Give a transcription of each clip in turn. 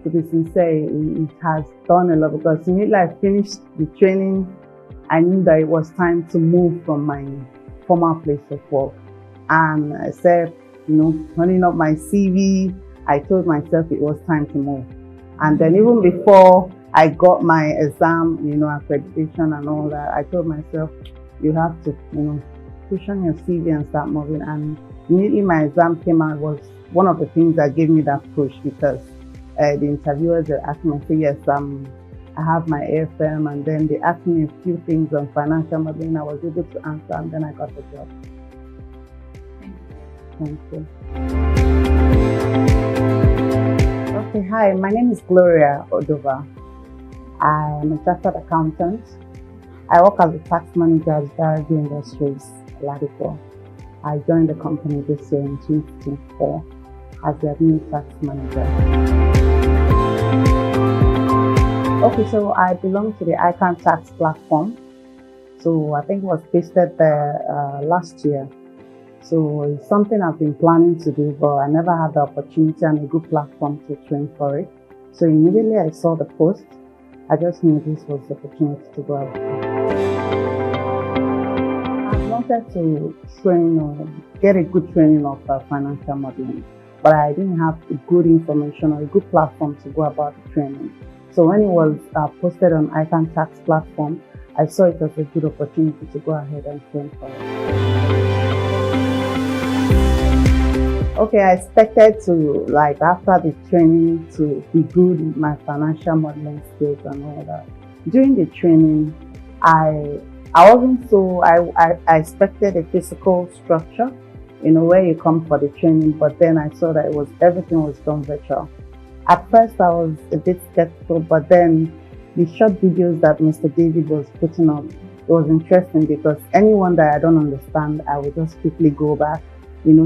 to be sincere, it has done a lot, because immediately I finished the training, I knew that it was time to move from my former place of work. And I said, running up my CV, I told myself it was time to move. And then even before I got my exam, accreditation and all that, I told myself, you have to, push on your CV and start moving. And immediately my exam came out was one of the things that gave me that push, because the interviewers asked me, say, yes, I have my AFM, and then they asked me a few things on financial modeling. I was able to answer, and then I got the job. Thank you. Okay, hi, my name is Gloria Odoba. I am a chartered accountant. I work as a tax manager at Azure Technologies, Ladipo. I joined the company this year in 2024 as the new tax manager. Okay, so I belong to the ICANN tax platform. So I think it was pasted there last year. So it's something I've been planning to do, but I never had the opportunity and a good platform to train for it. So immediately I saw the post, I just knew this was the opportunity to go out. I wanted to train or get a good training of financial modeling, but I didn't have good information or a good platform to go about the training. So when it was posted on ICANN tax platform, I saw it as a good opportunity to go ahead and train for it. Okay, I expected to, after the training, to be good in my financial modeling skills and all that. During the training, I wasn't so, I expected a physical structure, where you come for the training, but then I saw that everything was done virtual. At first, I was a bit skeptical, but then the short videos that Mr. David was putting up, it was interesting, because anyone that I don't understand, I would just quickly go back,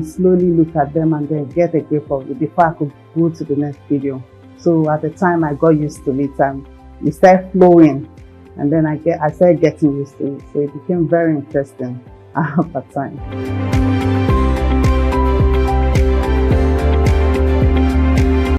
slowly look at them and then get a grip of it before I could go to the next video. So at the time, I got used to it and it started flowing, and then I started getting used to it. So it became very interesting at that time.